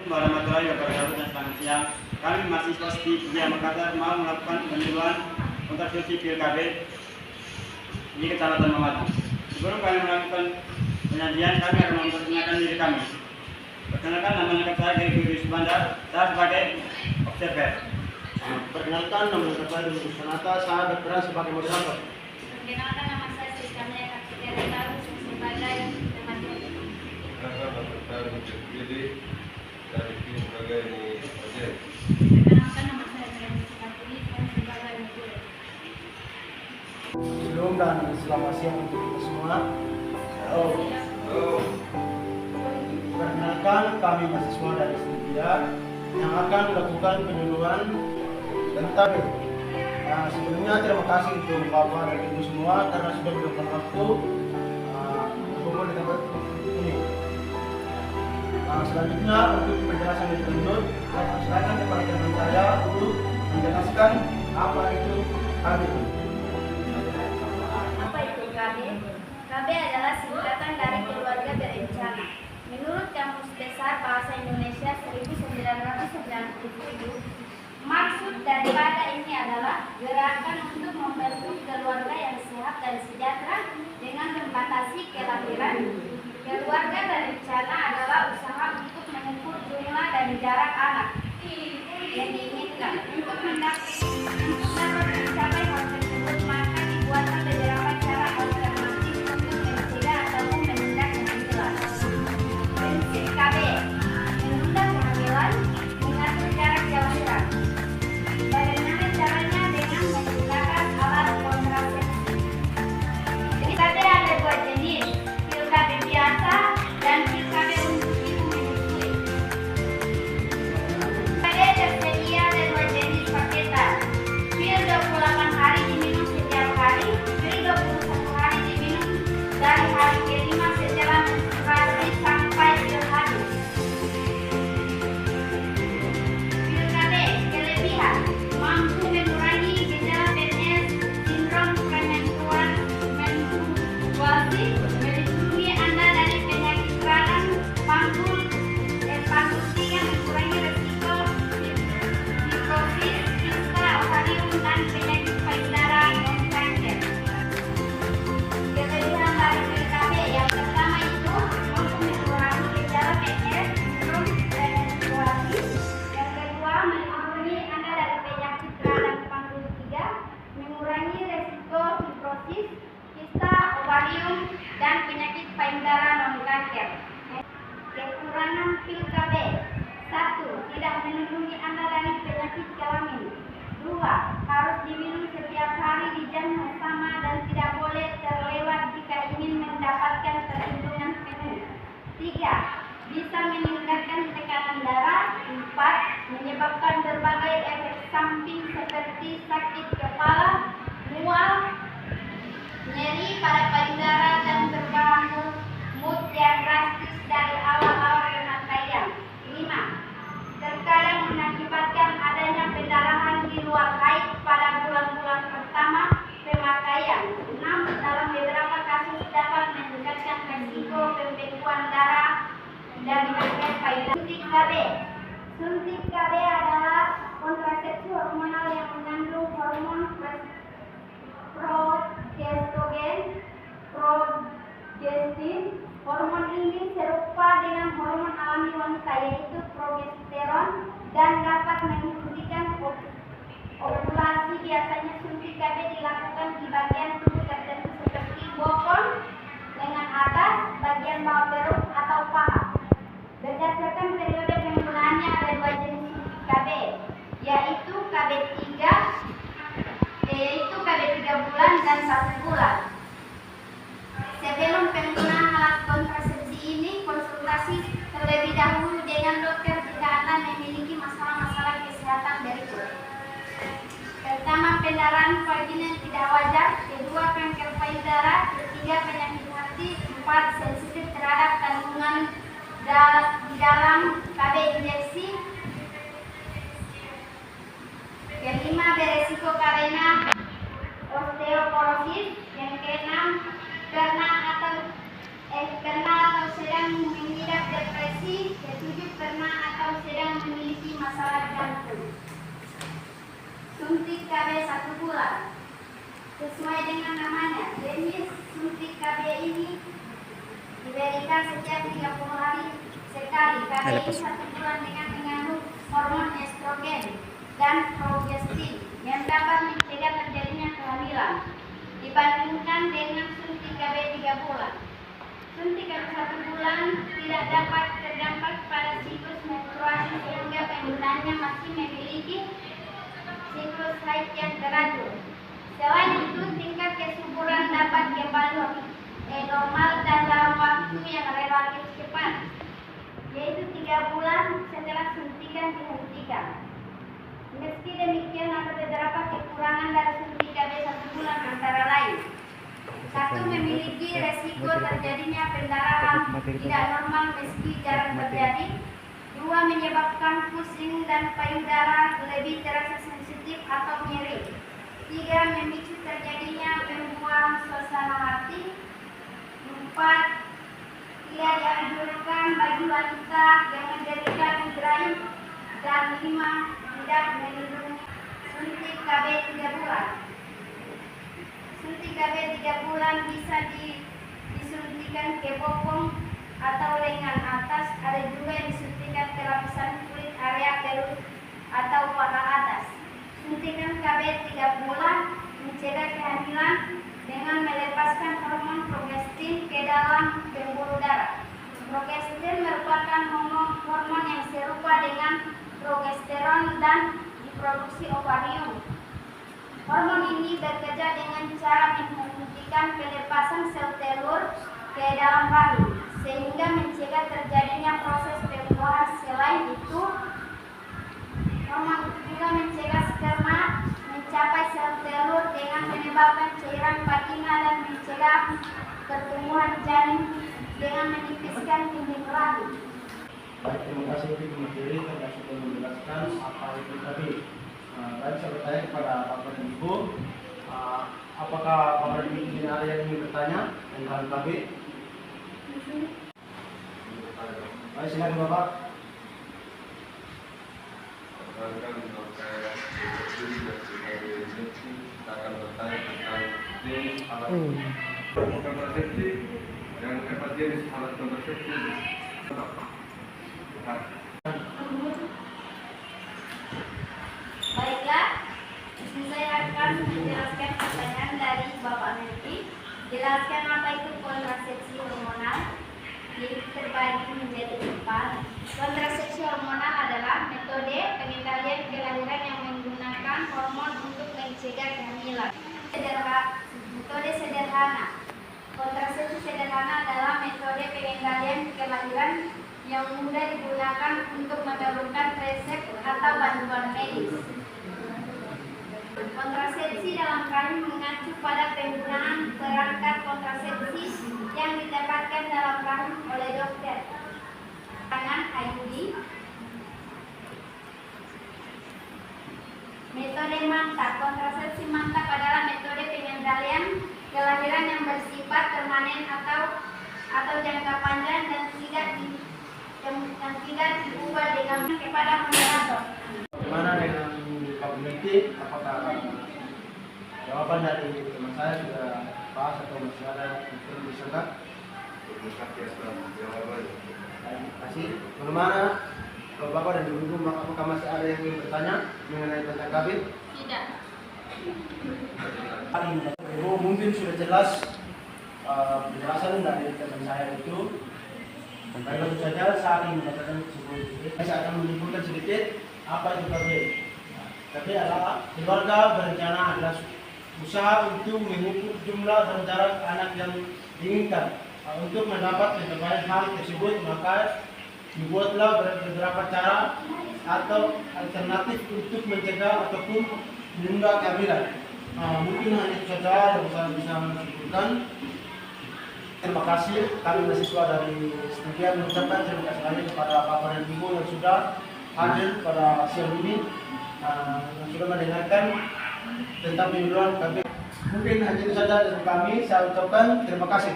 Warahmatullahi wabarakatuh dan selamat siang. Kami mahasiswa Setia Makassar mau melakukan penyuluhan kontraksepsi PIL-KB di Kecamatan Mamadu. Sebelum kami melakukan penyajian, kami akan memperkenalkan diri kami. Perkenalkan, nama lengkap saya Gregorius Subandar, saya sebagai observer. Perkenalkan, nama lengkap saya Dwi Sanata, saya berperan sebagai moderator. Perkenalkan, nama saya Siskamnya Kapten Tahu sebagai teman-teman. Dari tim sebagai agen. Perkenalkan, nama saya Siskamnya Kapten sebagai moderator. Sebelum dan selamat siang untuk kita semua. Perkenalkan, kami mahasiswa dari Setia yang akan melakukan penyuluhan tentang sebelumnya terima kasih untuk Bapak dan Ibu semua karena sudah meluangkan waktu berkumpul di tempat ini. Selanjutnya untuk penjelasan lebih lanjut, saya persilakan kepada teman saya untuk menjelaskan apa itu KB. Apa itu KB? KB adalah singkatan dari keluarga berencana. Menurut Kamus Besar Bahasa Indonesia 1997, maksud daripada ini adalah gerakan untuk membentuk keluarga yang sehat dan sejahtera dengan membatasi kelahiran. Keluarga berencana adalah usaha untuk mengukur jumlah dan jarak anak yang diinginkan. Untuk dapat mencapai hal tersebut, maka dibuatlah beberapa cara alternatif untuk mencegah ataupun menindak kehamilan. Prinsip KB: menunda kehamilan, mengatur jarak kelahiran. Bagaimana caranya? Dengan menggunakan alat kontrasepsi. Jadi KB ada dua jenis, pil KB biasa dan pil KB untuk ibu menyusui. KB tersedia ada dua jenis paketan. Pil 28 hari diminum setiap hari, pil 21 hari diminum dari hari kelima setelah menstruasi sampai pil habis. Pil KB kelebihan: mampu mengurangi gejala PMS, sindrom premenstrual, menstruasi, melindungi Anda dari penyakit radang panggul, panggul 3, mengurangi resiko fibrosis, kista, ovarium, dan penyakit payudara non kanker. Kelebihan dari pil KB yang pertama itu mampu mengurangi gejala PMS, sindrom premenstruasi. Yang kedua, melindungi Anda dari penyakit radang panggul 3, mengurangi resiko fibrosis, kista, ovarium, dan penyakit payudara non kanker. Kekurangan pil KB: 1. Tidak melindungi Anda dari penyakit kelamin. 2. Harus diminum setiap hari di jam yang sama dan tidak boleh terlewat jika ingin mendapatkan perlindungan penuh. 3. Bisa meningkatkan tekanan darah. 4. Menyebabkan berbagai efek samping seperti sakit kepala, mual, nyeri pada payudara, dan berbagai mood yang drastis dari awal-awal pemakaian. 5. Terkadang mengakibatkan adanya pendarahan di luar haid pada bulan-bulan pertama pemakaian. 6. Dalam beberapa kasus dapat meningkatkan risiko pembekuan darah dan kanker payudara. Suntik KB. Suntik KB adalah kontrasepsi hormonal yang mengandung hormon progestogen, progestin. Hormon ini serupa dengan hormon alami wanita, yaitu progesteron, dan dapat menghentikan ovulasi. Biasanya suntik KB dilakukan di bagian tubuh tertentu seperti bokong, lengan atas, bagian bawah perut, atau paha. Berdasarkan periode penggunaannya ada dua jenis suntik KB, yaitu KB 3 bulan dan 1 bulan. Sebelum penggunaan alat kontrasepsi ini, konsultasi terlebih dahulu dengan dokter jika Anda memiliki masalah-masalah kesehatan berikut. Pertama, pendarahan vagina yang tidak wajar. Kedua, kanker payudara. Ketiga, penyakit hati. 4, sensitif terhadap kandungan di dalam KB injeksi. Kelima, beresiko karena osteoporosis. Yang keenam, karena atau sedang mengidap depresi. Ketujuh, pernah atau suntik KB 1 bulan. Sesuai dengan namanya, jenis suntik KB ini diberikan setiap 30 hari sekali. KB ini 1 bulan dengan mengandung hormon estrogen dan progestin yang dapat mencegah terjadinya kehamilan dibandingkan dengan suntik KB 3 bulan. Suntik KB 1 bulan tidak dapat terdampak pada siklus menstruasi sehingga penggunanya masih memiliki siklus haid yang teratur. Selain itu, tingkat kesuburan dapat kembali normal dalam waktu yang relatif cepat, yaitu 3 bulan setelah suntikan dihentikan. Meski demikian, ada beberapa kekurangan dari suntik KB 1 bulan antara lain. 1. Memiliki resiko terjadinya pendarahan tidak normal meski jarang terjadi. 2. Menyebabkan pusing dan payudara lebih terasa sensitif atau nyeri. 3. Memicu terjadinya gangguan suasana hati. 4. Tidak dianjurkan bagi wanita yang menderita migrain. Dan 5. Tidak melindungi. Suntik KB 3 bulan. Suntik KB 3 bulan bisa disuntikan ke bokong atau lengan atas. Ada juga yang disuntikan ke lapisan kulit area perut atau paha atas. Suntikan KB 3 bulan mencegah kehamilan dengan melepaskan hormon progestin ke dalam pembuluh darah. Progestin merupakan hormon yang serupa dengan progesteron dan diproduksi ovarium. Hormon ini bekerja dengan cara menghentikan pelepasan sel telur ke dalam rahim sehingga mencegah terjadinya proses pembuahan. Selain itu, hormon juga mencegah sperma mencapai sel telur dengan menyebabkan cairan vagina dan mencegah pertumbuhan janin dengan menipiskan dinding rahim. Baik, terima kasih Ibu Menteri karena sudah menjelaskan apa itu tadi. Baik, saya bertanya kepada Bapak dan Ibu, apakah Bapak dan Ibu ada yang ingin bertanya tentang KB? Baik, silakan Bapak. Rekan saya kita akan bertanya tentang jenis alat kontrasepsi dan apa jenis alat kontrasepsi. Baiklah, saya akan menjelaskan pertanyaan dari Bapak Menteri. Jelaskan apa itu kontrasepsi hormonal. Jadi terbagi menjadi 4. Kontrasepsi hormonal adalah metode pengendalian kelahiran yang menggunakan hormon untuk mencegah kehamilan. Metode sederhana. Kontrasepsi sederhana adalah metode pengendalian kelahiran yang mudah digunakan untuk menurunkan resep atau bantuan medis. Kontrasepsi dalam rahim mengacu pada penggunaan perangkat kontrasepsi yang ditempatkan dalam rahim oleh dokter. Tangan IUD. Metode mantap. Kontrasepsi mantap adalah metode pengendalian kelahiran yang bersifat permanen atau jangka panjang dan tidak diubah dengan kepada moderator. Bagaimana dengan Pak Menteri? Apakah jawaban dari teman saya sudah pas atau masih ada yang disertai? Terima kasih atas jawabannya. Terima kasih. Bagaimana kalau Bapak dan Ibu, apakah masih ada yang ingin bertanya mengenai tentang KB? Tidak. Ibu mungkin sudah jelas penjelasan dari teman saya itu. Baik, tentu saja saat ini mengatakan saya akan menyimpulkan sedikit apa itu KB. KB adalah keluarga berencana adalah usaha untuk mengukur jumlah dan jarak anak yang diinginkan. Untuk mendapat terbaik hal tersebut, maka dibuatlah beberapa cara atau alternatif untuk mencegah ataupun menunda kehamilan. Mungkin hanya itu saja yang saya bisa menyimpulkan. Terima kasih, kami mahasiswa dari Setia mengucapkan terima kasih banyak kepada Bapak dan Ibu yang sudah hadir pada siang ini, yang sudah mendengarkan tentang penyuluhan KB. Mungkin hanya itu saja dari kami, saya ucapkan terima kasih.